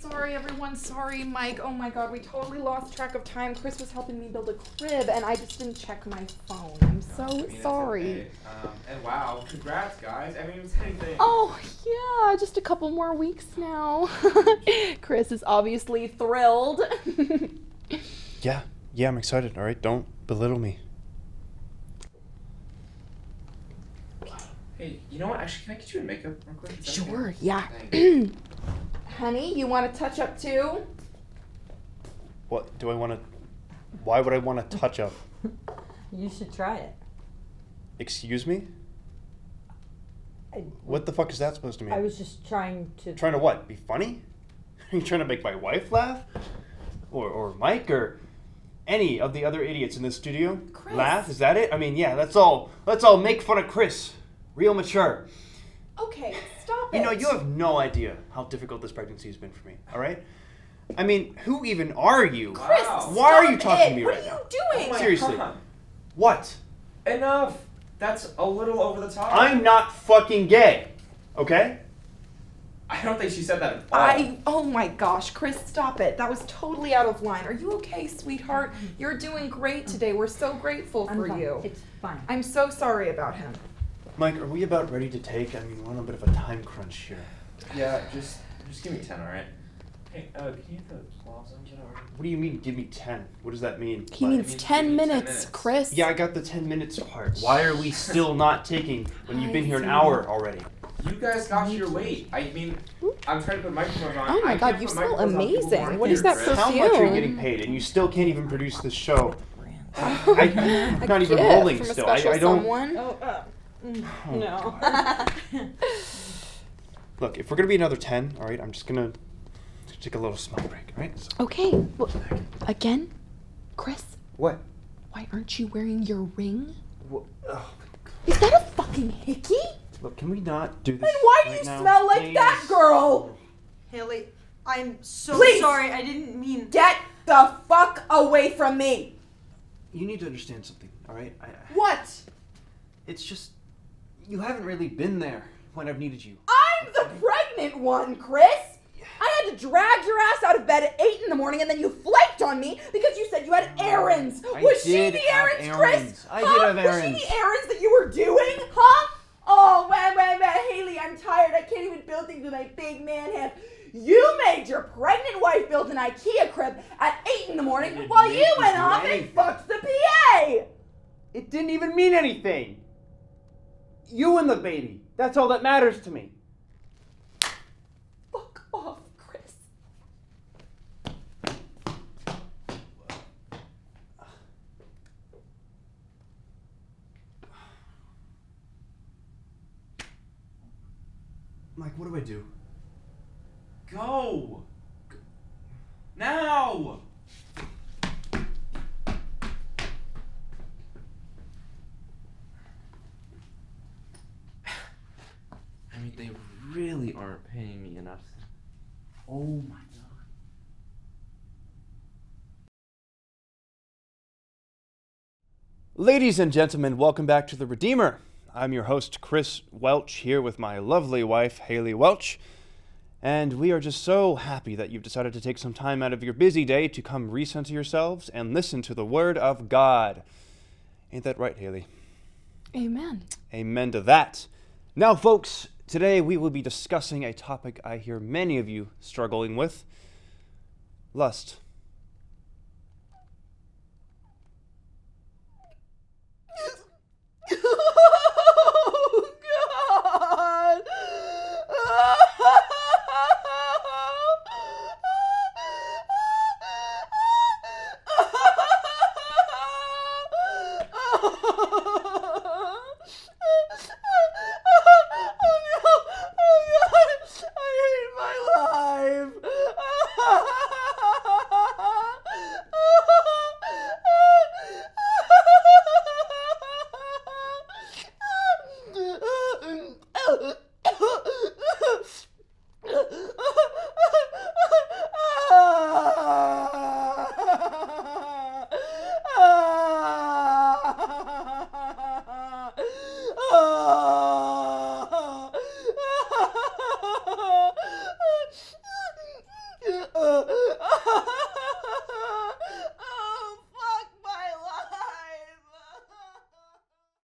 Sorry, everyone. Sorry, Mike. Oh my god, we totally lost track of time. Chris was helping me build a crib, and I just didn't check my phone. I'm so sorry. Okay. And wow, congrats, guys. I mean, it was anything. Oh, yeah, just a couple more weeks now. Chris is obviously thrilled. Yeah, I'm excited, all right? Don't belittle me. Hey, you know what? Actually, can I get you in makeup real quick? Sure, yeah. Honey, you want to touch up too? What do I want to... Why would I want to touch up? You should try it. Excuse me? What the fuck is that supposed to mean? I was just trying to... Trying to what? Be funny? Are you trying to make my wife laugh? Or Mike? Or any of the other idiots in this studio? Chris. Laugh? Is that it? I mean, yeah, let's all make fun of Chris. Real mature. Okay, stop it. You know, you have no idea how difficult this pregnancy has been for me, all right? I mean, who even are you? Chris, Wow. Why are you talking to me right now? What are you doing? Oh my Seriously. God. What? Enough. That's a little over the top. I'm not fucking gay, okay? I don't think she said that at all. Oh my gosh, Chris, stop it. That was totally out of line. Are you okay, sweetheart? You're doing great today. We're so grateful for fine. you. It's fine. I'm so sorry about him. Mike, are we about ready to take? I mean, we're on a bit of a time crunch here. Yeah, just give me 10, all right? Hey, can you get the gloves on? Is that all right? What do you mean, give me 10? What does that mean? He What? means It means 10 give me 10 minutes, minutes. Chris. Yeah, I got the 10 minutes part. Why are we still not taking when you've been here an I see. hour already? You guys got here late. I mean, I'm trying to put microphones on. Oh my I God, can't you put smell microphones on people who amazing. aren't What here, is that Chris. How much are you Perfume. getting paid and you still can't even produce this show? I'm A not even gift rolling from a still. special I don't... someone. Oh, No. God. Look, if we're going to be another 10, all right, I'm just going to take a little small break, all right? So, Okay, well, again? Chris, what? why aren't you wearing your ring? What? Oh, Is that a fucking hickey? look, can we not do this And why do right you now, smell like please? that, girl? Haleigh, I'm so Please! sorry. I didn't mean... Get the fuck away from me! You need to understand something, all right? What? It's just, you haven't really been there when I've needed you. I'm the pregnant one, Chris! I had to drag your ass out of bed at 8 in the morning and then you flaked on me because you said you had errands. I Was she did the have errands, errands. Chris? I did have Was errands. she the errands that you were doing? Huh? Oh, man, Haleigh, I'm tired. I can't even build things with my big man hands. You made your pregnant wife build an IKEA crib at 8 in the morning didn't while make you you went do off anything. and fucked the PA. It didn't even mean anything. You and the baby. That's all that matters to me. Fuck off, Chris. Mike, what do I do? Go! Now! I mean, they really aren't paying me enough. Oh my God. Ladies and gentlemen, welcome back to The Redeemer. I'm your host, Chris Welch, here with my lovely wife, Haleigh Welch. And we are just so happy that you've decided to take some time out of your busy day to come recenter yourselves and listen to the Word of God. Ain't that right, Haleigh? Amen. Amen to that. Now, folks, today we will be discussing a topic I hear many of you struggling with: lust.